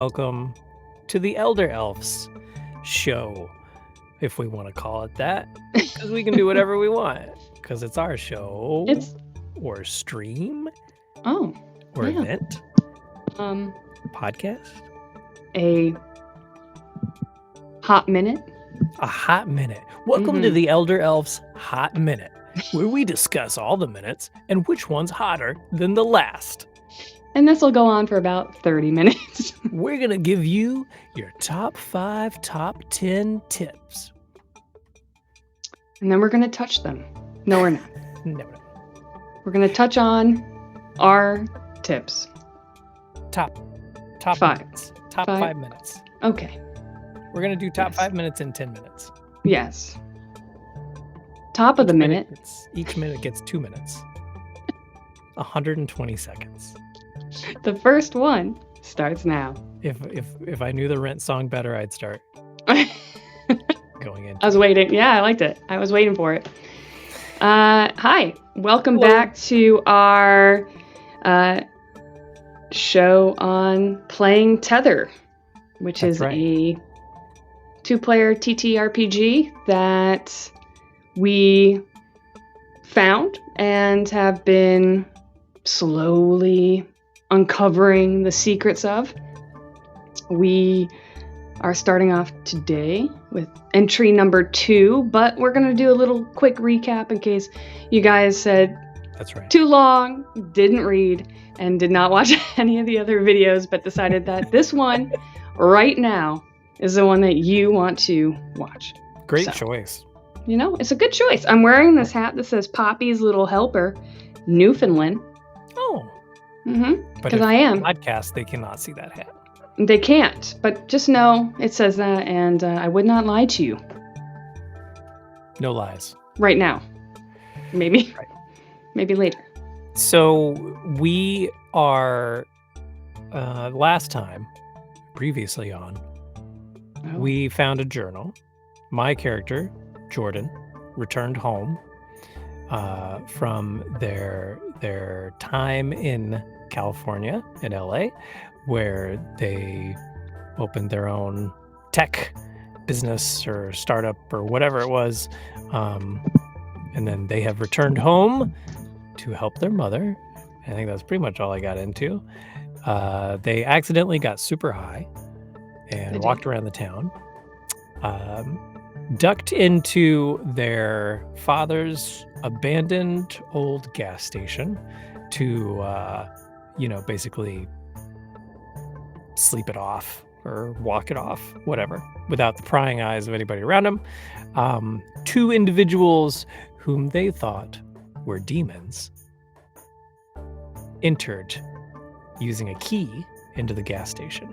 Welcome to the Elder Elves show, if we want to call it that, because we can do whatever we want, because it's our show, or stream, or event, podcast, a hot minute. Welcome to the Elder Elves Hot Minute, where we discuss all the minutes and which one's hotter than the last. And this will go on for about 30 minutes. We're going to give you your top 5, top 10 tips. And then we're going to touch them. No, we're not. No. We're going to touch on our tips. Top 5 minutes. Top 5 minutes. Okay. We're going to do top 5 minutes in 10 minutes. Yes. Top of the minute. Each minute gets 2 minutes. 120 seconds. The first one starts now. If I knew the Rent song better, I'd start going in. I was waiting. Yeah, I liked it. I was waiting for it. Hi. Welcome back to our show on playing Tether, which is a 2-player TTRPG that we found and have been slowly uncovering the secrets of. We are starting off today with entry number 2, but we're going to do a little quick recap in case you guys said too long, didn't read, and did not watch any of the other videos, but decided that this one right now is the one that you want to watch. Great choice. You know, it's a good choice. I'm wearing this hat that says Poppy's Little Helper, Newfoundland. Oh. Mm-hmm. Because I am. Podcast, they cannot see that hat. They can't, but just know it says that, and I would not lie to you. No lies. Right now. Maybe. Maybe later. So we are, previously on, we found a journal. My character, Jordan, returned home from their time in California, in LA, where they opened their own tech business or startup or whatever it was. And then they have returned home to help their mother. I think that's pretty much all I got into. They accidentally got super high and walked around the town. Ducked into their father's abandoned old gas station to, basically sleep it off or walk it off, whatever, without the prying eyes of anybody around them. 2 individuals whom they thought were demons entered using a key into the gas station.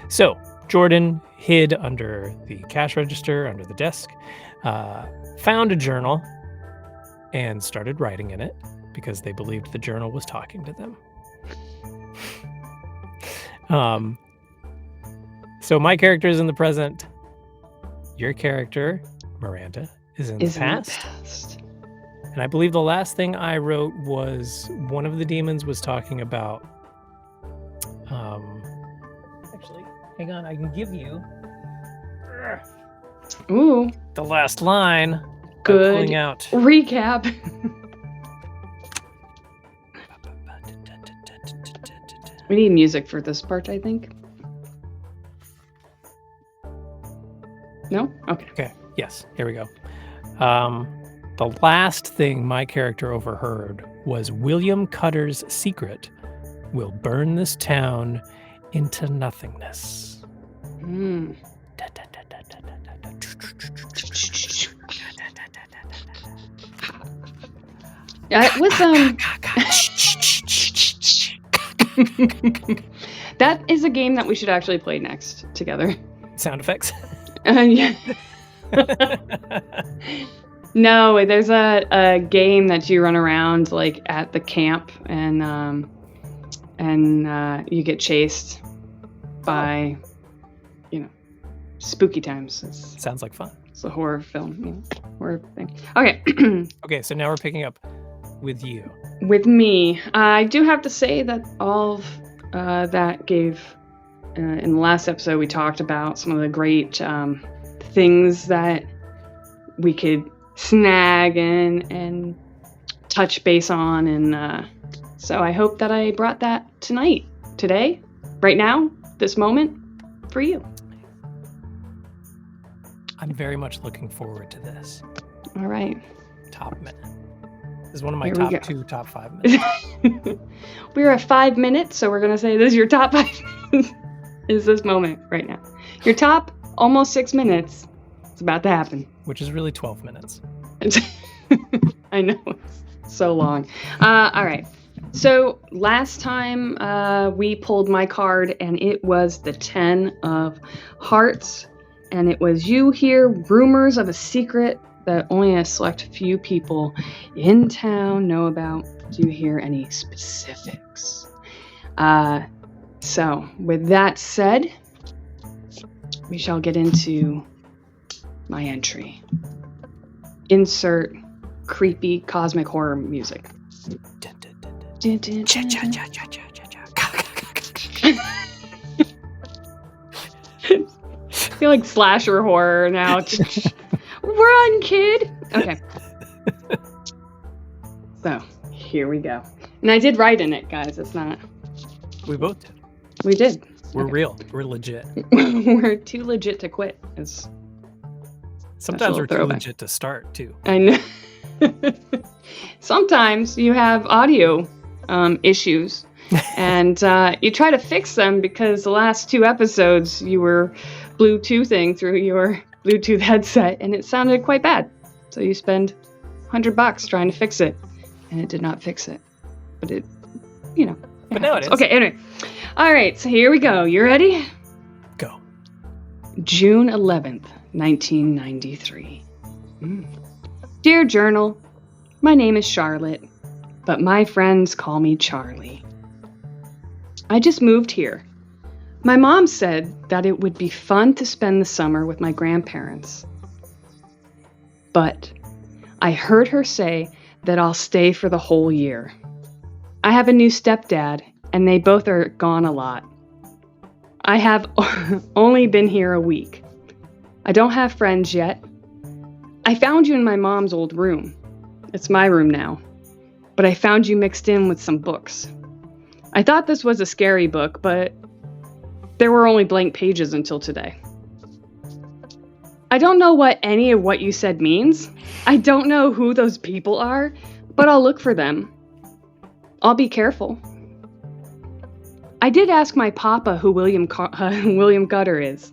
So Jordan hid under the cash register, under the desk, found a journal, and started writing in it because they believed the journal was talking to them. So my character is in the present. Your character, Miranda, is in the past. And I believe the last thing I wrote was one of the demons was talking about... Actually, hang on, I can give you the last line. Good. Pulling out. Recap. We need music for this part, I think. No? Okay. Yes, here we go. The last thing my character overheard was William Cutter's secret will burn this town into nothingness. That is a game that we should actually play next together. Sound effects? Yeah. No, there's a game that you run around like at the camp and you get chased by, spooky times. Sounds like fun. It's a horror film, horror thing. Okay. Okay, so now we're picking up with you. With me, I do have to say that all of that gave in the last episode, we talked about some of the great things that we could snag and touch base on. And so I hope that I brought that today, right now, this moment, for you. I'm very much looking forward to this. All right. Top minute. This is one of my top 5 minutes. We're at 5 minutes, so we're going to say this is your top 5 minutes. Is this moment right now. Your top almost 6 minutes. It's about to happen. Which is really 12 minutes. I know. It's so long. All right. So last time we pulled my card, and it was the 10 of Hearts. And it was you hear rumors of a secret that only a select few people in town know about. Do you hear any specifics? So with that said, we shall get into my entry. Insert creepy cosmic horror music. I feel like slasher horror now. Run, kid! Okay. So, here we go. And I did write in it, guys. It's not... We both did. We did. We're real. We're legit. We're too legit to quit. Sometimes we're too legit to start, too. I know. Sometimes you have audio issues. And you try to fix them because the last 2 episodes you were Bluetoothing through your Bluetooth headset and it sounded quite bad. So you spend $100 trying to fix it, and it did not fix it. But it, But now it is. Okay, anyway. All right, so here we go. You ready? Go. June 11th, 1993. Dear Journal, my name is Charlotte, but my friends call me Charlie. I just moved here. My mom said that it would be fun to spend the summer with my grandparents. But I heard her say that I'll stay for the whole year. I have a new stepdad, and they both are gone a lot. I have only been here a week. I don't have friends yet. I found you in my mom's old room. It's my room now. But I found you mixed in with some books. I thought this was a scary book, but there were only blank pages until today. I don't know what any of what you said means. I don't know who those people are, but I'll look for them. I'll be careful. I did ask my papa who William Gutter is.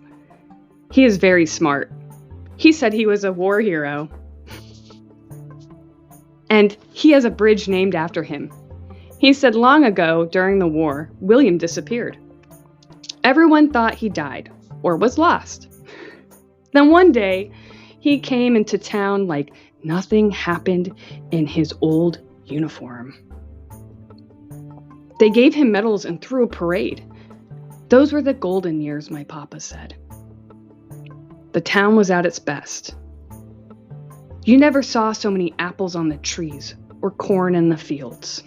He is very smart. He said he was a war hero. And he has a bridge named after him. He said long ago, during the war, William disappeared. Everyone thought he died, or was lost. Then one day, he came into town like nothing happened in his old uniform. They gave him medals and threw a parade. Those were the golden years, my papa said. The town was at its best. You never saw so many apples on the trees or corn in the fields.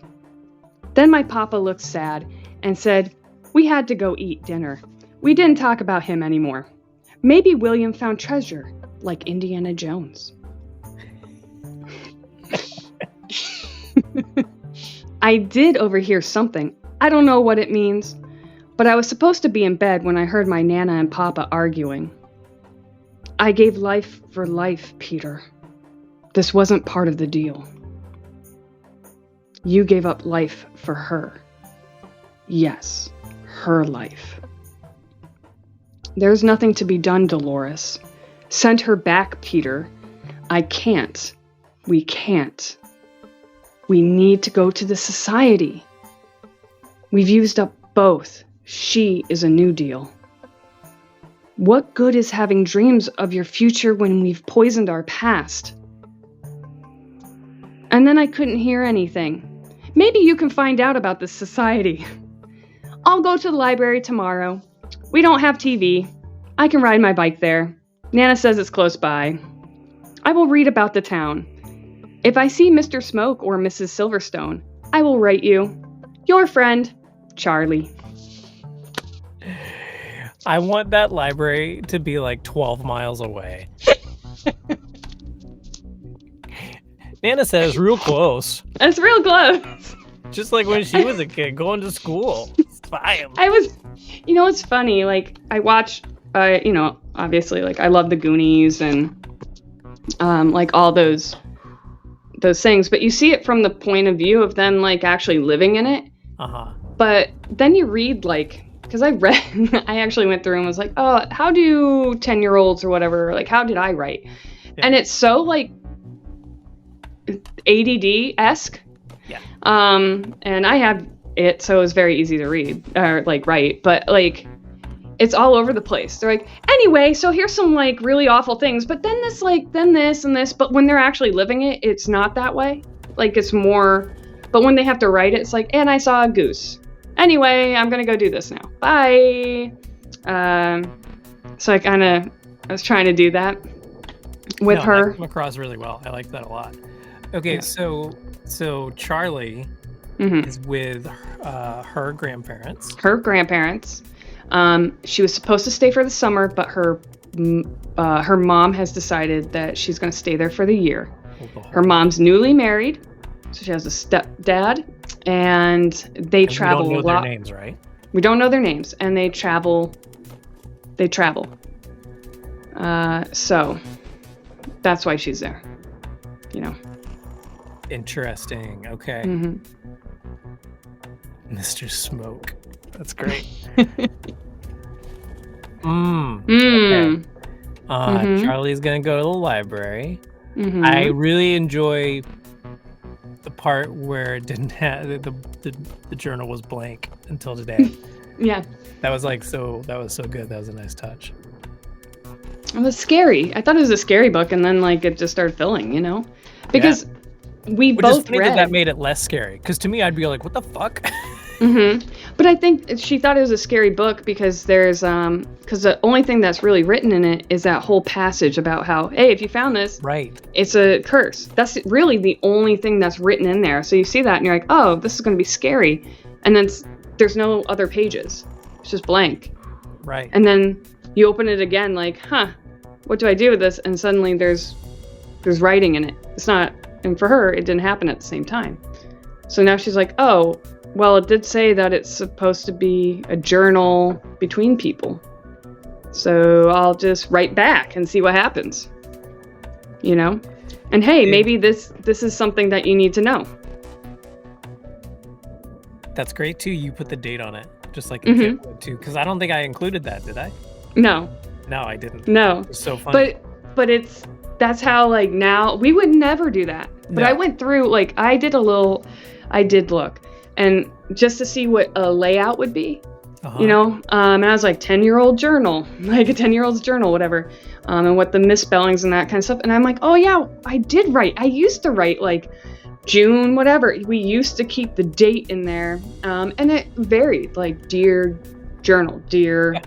Then my papa looked sad and said, we had to go eat dinner. We didn't talk about him anymore. Maybe William found treasure, like Indiana Jones. I did overhear something. I don't know what it means, but I was supposed to be in bed when I heard my Nana and Papa arguing. I gave life for life, Peter. This wasn't part of the deal. You gave up life for her. Yes, her life. There's nothing to be done, Dolores. Send her back, Peter. I can't. We can't. We need to go to the society. We've used up both. She is a new deal. What good is having dreams of your future when we've poisoned our past? And then I couldn't hear anything. Maybe you can find out about this society. I'll go to the library tomorrow. We don't have TV. I can ride my bike there. Nana says it's close by. I will read about the town. If I see Mr. Smoke or Mrs. Silverstone, I will write you. Your friend, Charlie. I want that library to be like 12 miles away. Nana says real close. It's real close. Just like when she was a kid going to school. It's fine. It's funny. Like I watch, obviously, like I love the Goonies and like all those things, but you see it from the point of view of them like actually living in it. But then you read like, because I actually went through and was like, oh, how do 10-year-olds or whatever, like how did I write? Yeah. And it's so like ADD-esque. Yeah. And I have it, so it was very easy to read or like write, but like it's all over the place. They're like, anyway, so here's some like really awful things, but then this, like, then this and this, but when they're actually living it, it's not that way. Like it's more, but when they have to write it, it's like, and I saw a goose. Anyway, I'm gonna go do this now. Bye. So I was trying to do that with her. That came across really well. I like that a lot. Okay, yeah. So Charlie is with her grandparents. Her grandparents. She was supposed to stay for the summer, but her mom has decided that she's going to stay there for the year. Her mom's newly married, so she has a stepdad, and they travel a lot. We don't know their names, right? We don't know their names, and they travel. So that's why she's there. Interesting. Okay. Mr. Smoke. That's great. Okay. Charlie's gonna go to the library. I really enjoy the part where it didn't have the journal was blank until today. Yeah. That was so good. That was a nice touch. It was scary. I thought it was a scary book, and then like it just started filling, because we both read. That made it less scary, because to me I'd be like, what the fuck? But I think she thought it was a scary book because there's because the only thing that's really written in it is that whole passage about how, hey, if you found this, right, it's a curse. That's really the only thing that's written in there. So you see that and you're like, oh, this is going to be scary, and then there's no other pages. It's just blank. Right. And then you open it again, like, what do I do with this? And suddenly there's writing in it. It's not, and for her, it didn't happen at the same time. So now she's like, oh, well, it did say that it's supposed to be a journal between people. So I'll just write back and see what happens. And hey, maybe this is something that you need to know. That's great too. You put the date on it, just like a kid would too. Because I don't think I included that, did I? No, I didn't. No. It's so funny. But that's how, like, now we would never do that. But I went through, like, I did look, and just to see what a layout would be, and I was like 10-year-old journal, like a 10-year-old's journal, whatever, and what the misspellings and that kind of stuff. And I'm like, oh yeah, I did write. I used to write like June, whatever. We used to keep the date in there, and it varied, like dear journal, dear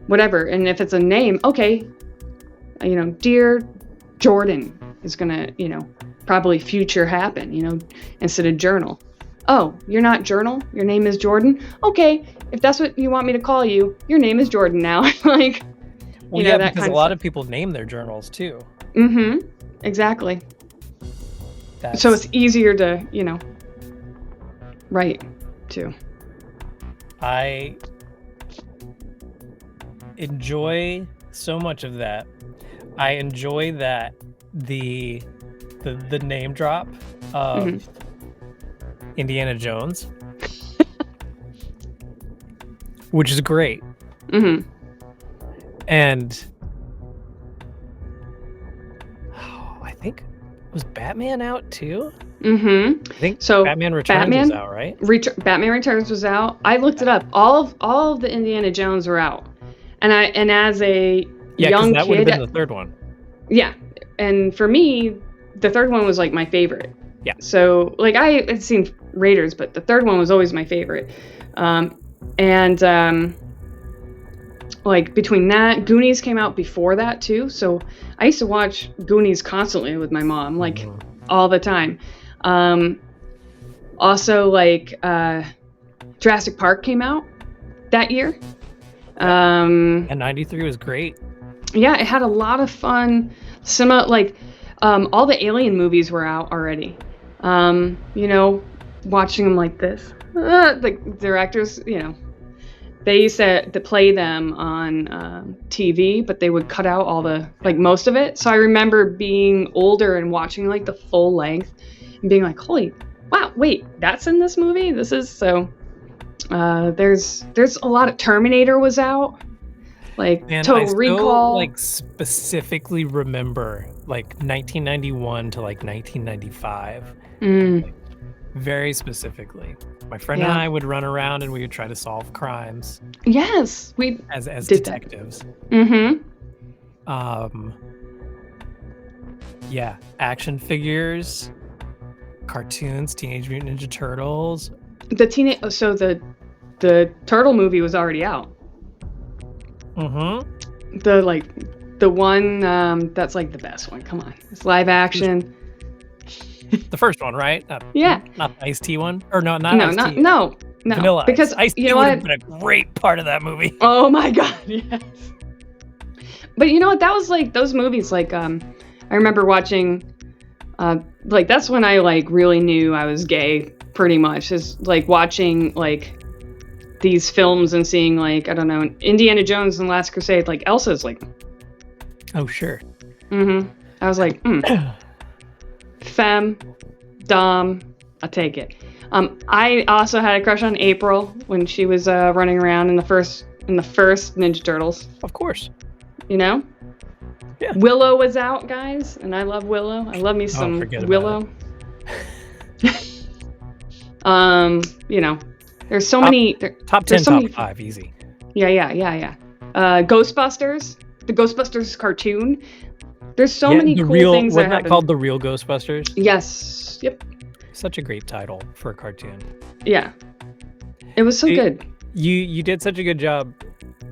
whatever. And if it's a name, okay, dear Jordan is gonna, probably future happen, instead of journal. Oh, you're not Journal? Your name is Jordan? Okay, if that's what you want me to call you, your name is Jordan now. Like, well, yeah, that because a lot of people name their journals too. Exactly. So it's easier to, write too. I enjoy so much of that. I enjoy that the name drop of Indiana Jones, which is great. And I think, was Batman out too? I think so. Batman Returns was out, right? Batman Returns was out. I looked it up. All of the Indiana Jones were out, and as a young kid, that would have been the third one. Yeah, and for me, the third one was like my favorite. Yeah. So like I had seen Raiders, but the third one was always my favorite. Like between that, Goonies came out before that too. So I used to watch Goonies constantly with my mom, like all the time. Also, like Jurassic Park came out that year, And 93 was great. Yeah, it had a lot of fun cinema. Like, all the Alien movies were out already. You know, watching them like this. The directors, you know, they used to play them on TV, but they would cut out all the, like, most of it. So I remember being older and watching, like, the full length and being like, holy, wow, wait, that's in this movie? This is so... there's a lot of... Terminator was out. Like, Man, Total I still, Recall. like, specifically remember, like, 1991 to, like, 1995. Like, very specifically. My friend and I would run around and we would try to solve crimes. Yes, we as did detectives. That. Yeah, action figures, cartoons, Teenage Mutant Ninja Turtles. The Turtle movie was already out. The one that's like the best one. Come on, it's live action. The first one, right? Not the Ice-T one, or no, no, Vanilla because Ice. Ice-T would have been a great part of that movie. Oh my god, yes. But you know what? That was like those movies. Like, I remember watching. Like, that's when I, like, really knew I was gay. Pretty much is like watching, like, these films and seeing, like, I don't know, Indiana Jones and the Last Crusade. Like, Elsa's like, oh sure. I was like, femme, dom, I'll take it. I also had a crush on April when she was running around in the first Ninja Turtles. Of course. You know? Yeah. Willow was out, guys, and I love Willow. I love me some Willow. You know, there's so many. Top 10, top 5, easy. Yeah. Ghostbusters, the Ghostbusters cartoon. There's so many cool things that wasn't that happen. called The Real Ghostbusters? Yes. Yep. Such a great title for a cartoon. Yeah. It was so good. You did such a good job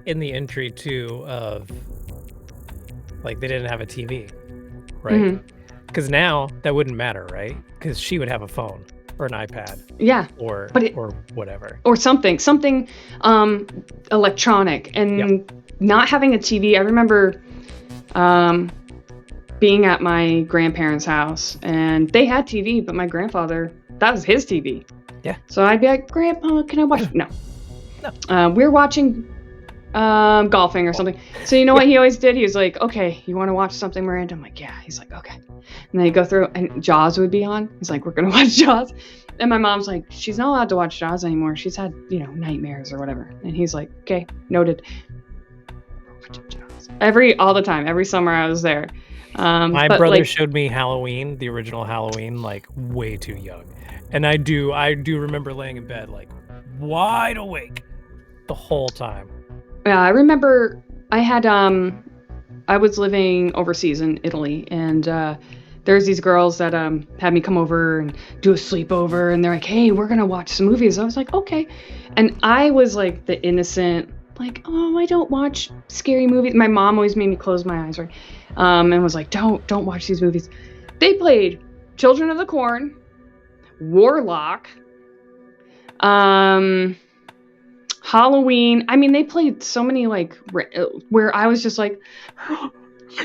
in the entry too of, like, they didn't have a TV, right? Because now that wouldn't matter, right? Because she would have a phone or an iPad. Yeah. Or whatever. Or something electronic. And not having a TV. I remember being at my grandparents' house and they had TV, but my grandfather, that was his TV. Yeah. So I'd be like, Grandpa, can I watch? No. We're watching golfing or something. So you know what he always did? He was like, okay, you want to watch something, Miranda? I'm like, yeah. He's like, okay. And then he'd go through and Jaws would be on. He's like, we're going to watch Jaws. And my mom's like, she's not allowed to watch Jaws anymore. She's had, you know, nightmares or whatever. And he's like, okay, noted. All the time, every summer I was there. My brother showed me Halloween, the original Halloween, like way too young. And I do remember laying in bed, like, wide awake the whole time. Yeah, I remember I had I was living overseas in Italy, and there's these girls that had me come over and do a sleepover, and they're like, hey, we're gonna watch some movies. I was like, okay. And I was like the innocent, like, oh, I don't watch scary movies. My mom always made me close my eyes, right? And was like, don't watch these movies. They played Children of the Corn, Warlock, Halloween. I mean, they played so many, like, where I was just like,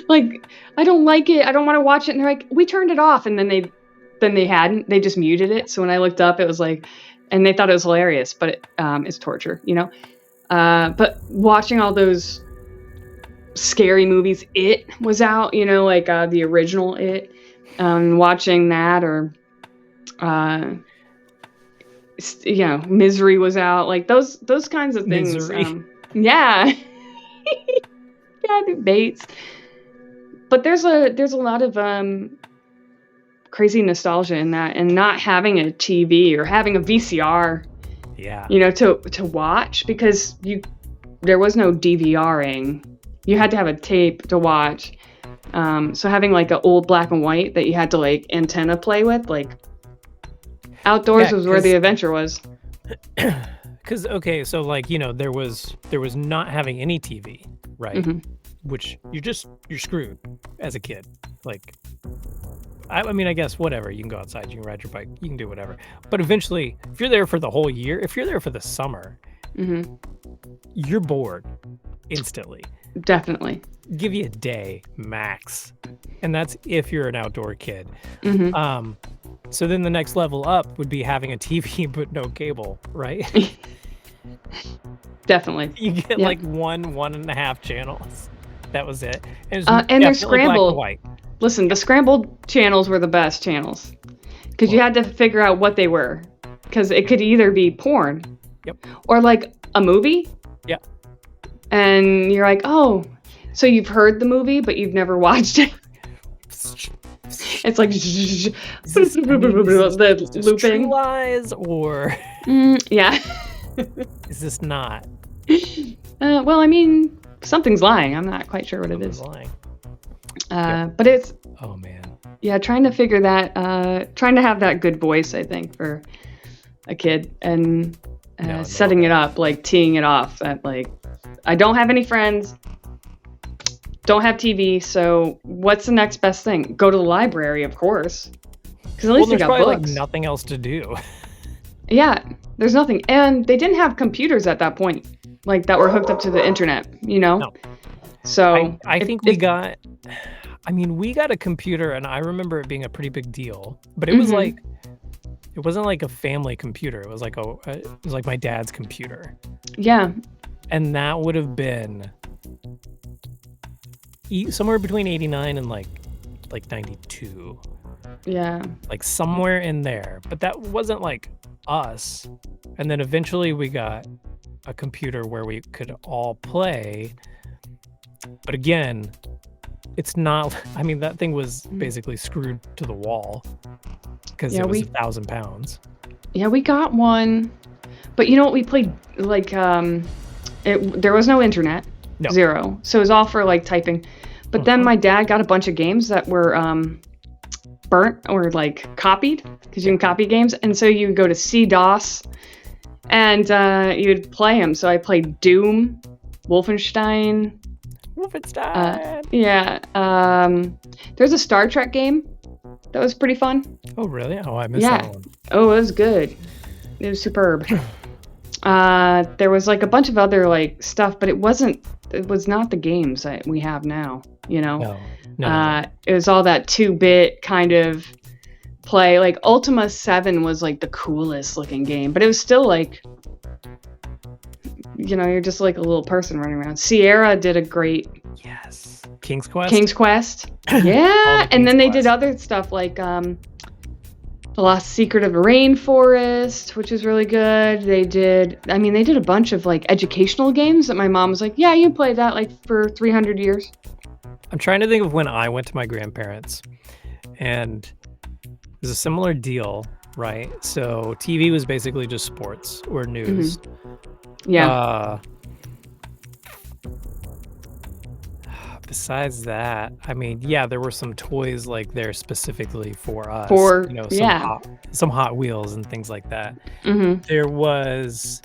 like, I don't like it. I don't want to watch it. And they're like, we turned it off. And then they hadn't. They just muted it. So when I looked up, it was like, and they thought it was hilarious, but it's torture, you know? But watching all those scary movies, It was out, you know, like the original It, watching that, or you know, Misery was out, like those kinds of things. Misery. Yeah. Bates. But there's a lot of crazy nostalgia in that, and not having a TV or having a VCR. Yeah. You know, to watch, because there was no DVRing. You had to have a tape to watch. So having like an old black and white that you had to like antenna play with, like outdoors was where the adventure was. Because okay, so like, you know, there was not having any TV, right? Which you're screwed as a kid. Like, I mean, I guess whatever, you can go outside, you can ride your bike, you can do whatever. But eventually, if you're there for the whole year, if you're there for the summer, you're bored instantly. Definitely. Give you a day max, and that's if you're an outdoor kid. Mm-hmm. So then the next level up would be having a TV but no cable, right? Definitely. You get like 1.5 channels. That was it. And, and they're scrambled. Black and white. Listen, the scrambled channels were the best channels because you had to figure out what they were, because it could either be porn, or like a movie. Yep. And you're like, oh, so you've heard the movie but you've never watched it. It's like the looping. True Lies or yeah. Is this not? Well, I mean, something's lying. I'm not quite sure what it is. Lying. But it's. Oh man. Yeah, trying to figure that. Trying to have that good voice, I think, for a kid, and setting it up, like teeing it off at like, I don't have any friends. Don't have TV, so what's the next best thing? Go to the library, of course, because at least you got books. Like nothing else to do. Yeah, there's nothing, and they didn't have computers at that point, like that were hooked up to the internet. No. So I think we got a computer, and I remember it being a pretty big deal. But it was like, it wasn't like a family computer. It was like my dad's computer. Yeah. And that would have been somewhere between 89 and like 92. Yeah. Like somewhere in there. But that wasn't like us. And then eventually we got a computer where we could all play. But again, it's not, I mean, that thing was basically screwed to the wall because it was 1,000 pounds. Yeah, we got one. But you know what? We played like, there was no internet. No. Zero. So it was all for like typing. But then my dad got a bunch of games that were burnt or like copied, because you can copy games. And so you would go to CDOS and you'd play them. So I played Doom, Wolfenstein. There's a Star Trek game that was pretty fun. Oh, really? Oh, I missed that one. Oh, it was good. It was superb. There was like a bunch of other like stuff, but it was not the games that we have now, you know? No. It was all that 2-bit kind of play. Like Ultima 7 was like the coolest looking game, but it was still like, you know, you're just like a little person running around. Sierra did a great... Yes. King's Quest? King's Quest. Yeah. And then they did other stuff like The Lost Secret of the Rainforest, which is really good. They did a bunch of like educational games that my mom was like, yeah, you played that like for 300 years. I'm trying to think of when I went to my grandparents, and it was a similar deal, right? So TV was basically just sports or news. Yeah. Besides that, I mean, yeah, there were some toys like there specifically for us. Some Hot Wheels and things like that. There was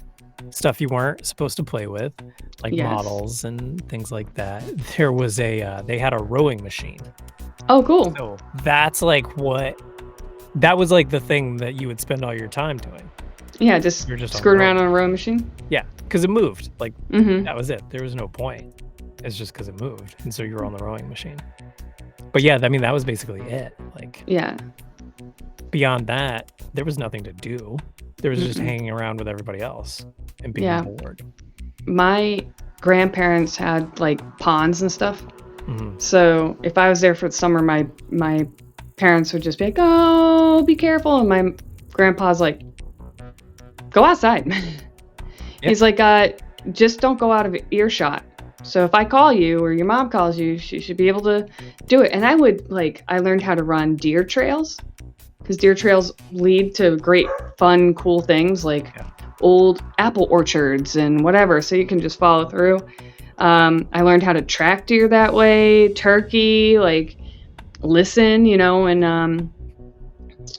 stuff you weren't supposed to play with, like models and things like that. There was they had a rowing machine. Oh, cool. So that's like that was like the thing that you would spend all your time doing. Yeah, just screwing around on a rowing machine. Yeah, because it moved. Like that was it. There was no point. It's just because it moved, and so you were on the rowing machine. But yeah, I mean, that was basically it. Like, yeah. Beyond that, there was nothing to do. There was just hanging around with everybody else and being bored. My grandparents had like ponds and stuff. So if I was there for the summer, my parents would just be like, "Oh, be careful," and my grandpa's like, "Go outside." He's like, "Just don't go out of earshot. So if I call you or your mom calls you, she should be able to do it." And I learned how to run deer trails, because deer trails lead to great, fun, cool things like old apple orchards and whatever. So you can just follow through. I learned how to track deer that way, turkey, like listen, you know, and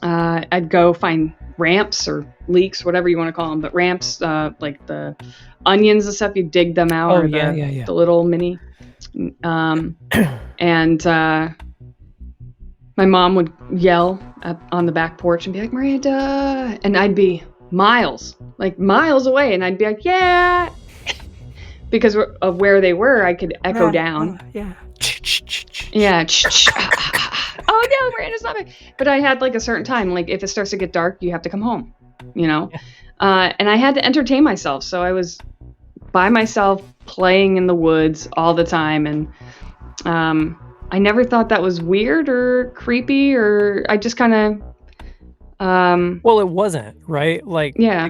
I'd go find ramps or leaks, whatever you want to call them, but ramps, like the onions and stuff, you dig them out, the little mini. And my mom would yell on the back porch and be like, "Miranda," and I'd be miles away, and I'd be like, "Yeah." because of where they were, I could echo down. Yeah. Yeah. Oh no, Miranda's not back. But I had like a certain time. Like if it starts to get dark, you have to come home. You know, and I had to entertain myself, so I was by myself playing in the woods all the time, and I never thought that was weird or creepy, or I just kind of. Well, it wasn't, right? Like, yeah.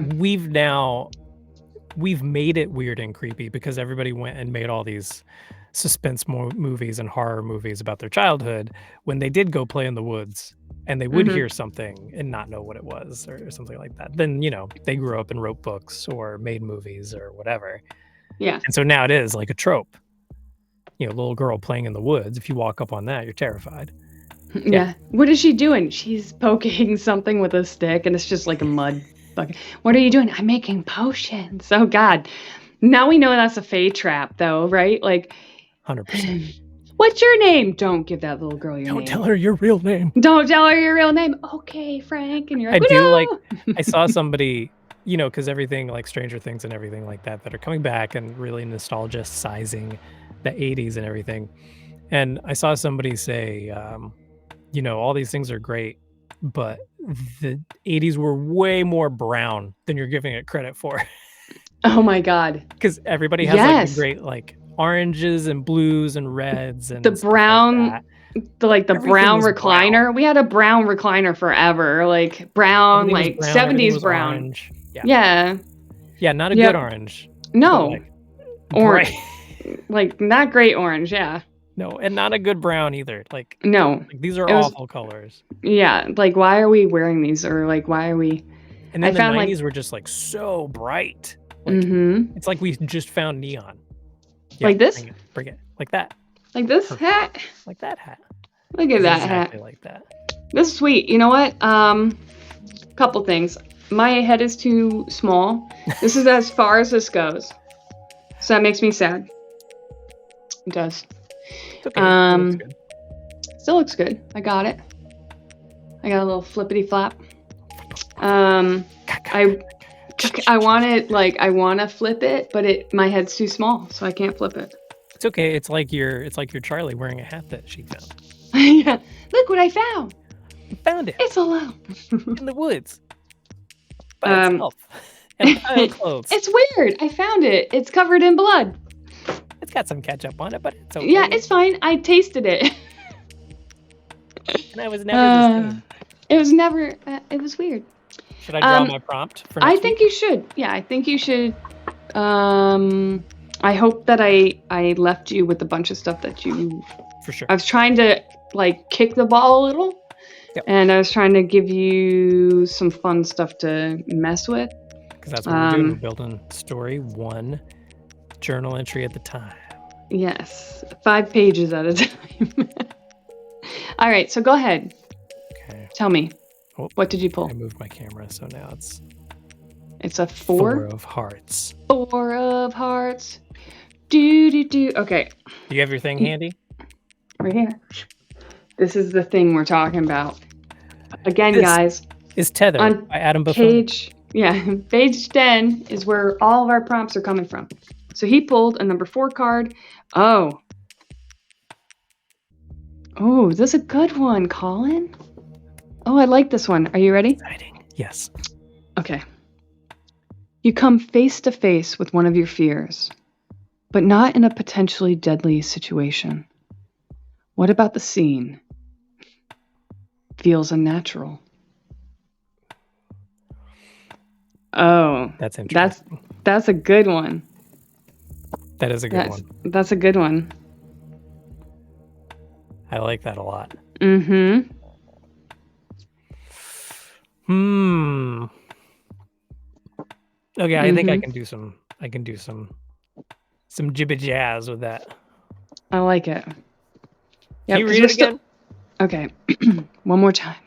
We've made it weird and creepy because everybody went and made all these suspense movies and horror movies about their childhood when they did go play in the woods and they would hear something and not know what it was or something like that. Then, they grew up and wrote books or made movies or whatever. Yeah. And so now it is like a trope. Little girl playing in the woods. If you walk up on that, you're terrified. Yeah. What is she doing? She's poking something with a stick and it's just like a mud bucket. What are you doing? I'm making potions. Oh God. Now we know that's a Fae trap though, right? Like 100%. What's your name? Don't give that little girl your name. Don't tell her your real name. Don't tell her your real name. Okay, Frank. And you're like, I saw somebody, because everything like Stranger Things and everything like that are coming back and really nostalgia sizing the 80s and everything. And I saw somebody say, all these things are great, but the 80s were way more brown than you're giving it credit for. Oh my God. Because everybody has like the great like oranges and blues and reds and the brown, the brown recliner. Brown. We had a brown recliner forever, like brown, like brown, 70s brown. Orange. Yeah. Yeah, not a good orange. No. Like orange. Like not great orange, yeah. No, and not a good brown either. Like no. Like, these are awful colors. Yeah, like why are we wearing these? Or like why are we And then the 90s were just like so bright. Like, it's like we just found neon. Yeah, like this? Bring it. Like that. Like this hat? Like that hat. Look at that exactly hat. Like that. This is sweet. You know what? Couple things. My head is too small. This is as far as this goes. So that makes me sad. It does. It's okay. Still looks good. I got it. I got a little flippity flap. I want it I want to flip it, but my head's too small, so I can't flip it. It's okay. It's like you're Charlie wearing a hat that she found. Yeah. Look what I found. You found it. It's alone in the woods. By itself. And clothes. It's weird. I found it. It's covered in blood. It's got some ketchup on it, but it's okay. Yeah, it's fine. I tasted it. And I was never the same. It was never. It was weird. Should I draw my prompt for next I think you should. Yeah, I think you should. I hope that I left you with a bunch of stuff that you. For sure. I was trying to kick the ball a little. Yep. And I was trying to give you some fun stuff to mess with. Because that's what we're doing. We're building story one journal entry at the time. Yes. 5 pages at a time. All right. So go ahead. Okay. Tell me. Oh, what did you pull? I moved my camera, so now it's a 4? 4 of hearts. 4 of hearts. Do. Okay. Do you have your thing handy? Right here. This is the thing we're talking about. Again, guys. Is Tether by Adam Baffoni. Page 10 is where all of our prompts are coming from. So he pulled a number 4 card. Oh, this is a good one, Colin. Oh, I like this one. Are you ready? Exciting. Yes. Okay. You come face to face with one of your fears, but not in a potentially deadly situation. What about the scene? Feels unnatural. Oh, that's interesting. That's a good one. That is a good one. That's a good one. I like that a lot. Mm-hmm. Okay, I think I can do some jibba jazz with that. I like it. Can you read it again? Okay. One more time.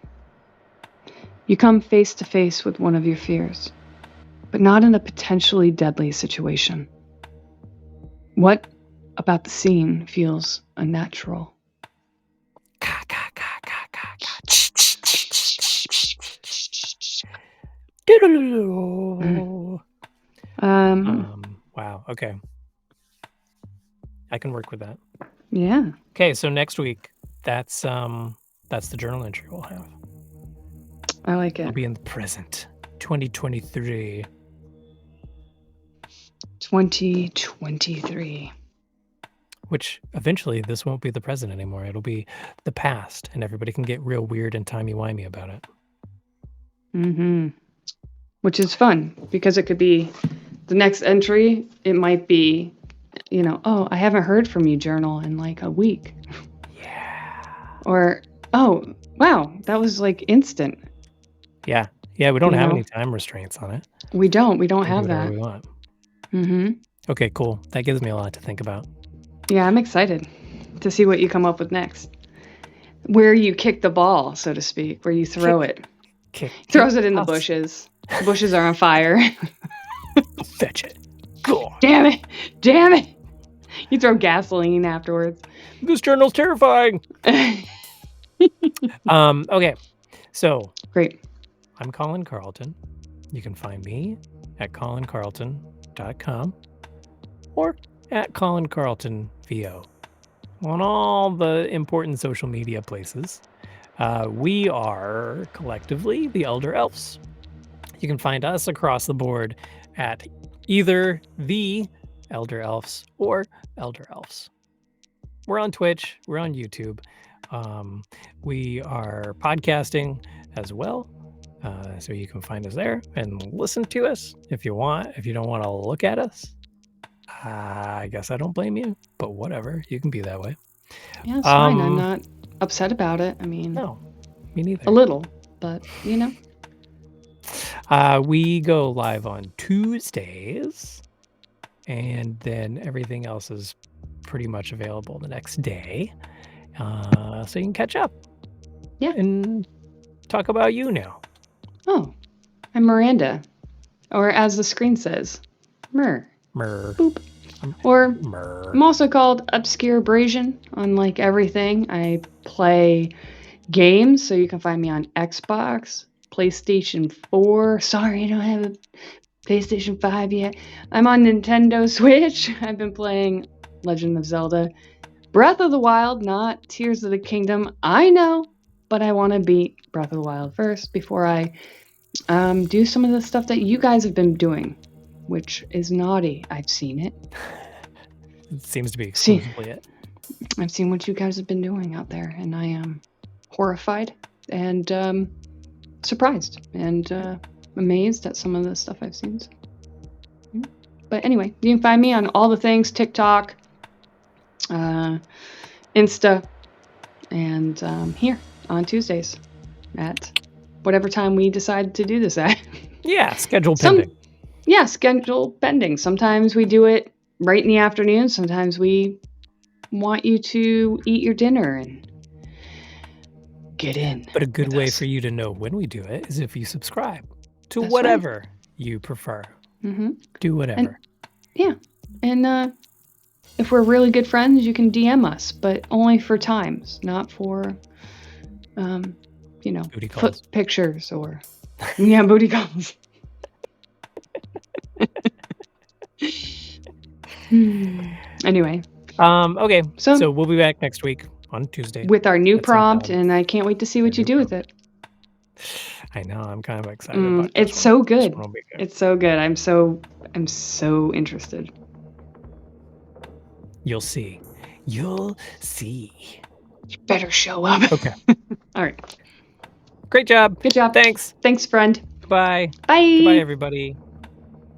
You come face to face with one of your fears, but not in a potentially deadly situation. What about the scene feels unnatural? Wow. Okay. I can work with that. Yeah. Okay, so next week, that's the journal entry we'll have. I like it. It'll be in the present, 2023. 2023. Which eventually this won't be the present anymore. It'll be the past, and everybody can get real weird and timey-wimey about it. Mm-hmm. Which is fun, because it could be the next entry. It might be, oh, I haven't heard from you, journal, in like a week. Yeah. Or, oh, wow, that was like instant. Yeah. Yeah, we don't have any time restraints on it. We don't have that. We want. Mm-hmm. Okay, cool. That gives me a lot to think about. Yeah, I'm excited to see what you come up with next. Where you kick the ball, so to speak, where you throw it. Throws it in the bushes. The bushes are on fire. I'll fetch it. Cool. Damn it. You throw gasoline afterwards. This journal's terrifying. Okay. So great. I'm Colin Carlton. You can find me at colincarlton.com or at Colin Carlton VO on all the important social media places. We are collectively the Elder Elves. You can find us across the board at either the Elder Elves or Elder Elves. We're on Twitch. We're on YouTube. We are podcasting as well. So you can find us there and listen to us if you want. If you don't want to look at us, I guess I don't blame you, but whatever. You can be that way. Yeah, it's fine. I'm not upset about it. I mean, no, me neither. A little, but we go live on Tuesdays, and then everything else is pretty much available the next day. So you can catch up. Yeah. And talk about you now. Oh, I'm Miranda. Or as the screen says, Mer. Boop. Or I'm also called Obscurabrasion on like everything. I play games, so you can find me on Xbox, PlayStation 4. Sorry, I don't have a PlayStation 5 yet. I'm on Nintendo Switch. I've been playing Legend of Zelda. Breath of the Wild, not Tears of the Kingdom. I know, but I want to beat Breath of the Wild first before I do some of the stuff that you guys have been doing, which is naughty. I've seen it. It seems to be exclusively it. I've seen what you guys have been doing out there, and I am horrified and surprised and amazed at some of the stuff I've seen. But anyway, you can find me on all the things, TikTok, Insta, and here on Tuesdays at whatever time we decide to do this at. Yeah, schedule pending. Schedule pending. Sometimes we do it right in the afternoon. Sometimes we want you to eat your dinner and get in. But a good way for you to know when we do it is if you subscribe to whatever you prefer. Mm-hmm. Do whatever. And if we're really good friends, you can DM us, but only for times, not for, booty calls. Pictures or, booty calls. Anyway. Okay. So we'll be back next week on Tuesday with our new prompt, and I can't wait to see what you do with it. I know. I'm kind of excited about it. It's so good. It's so good. I'm so interested. You'll see. You better show up. Okay. All right. Great job. Good job. Thanks. Thanks, friend. Goodbye. Bye. Goodbye, everybody.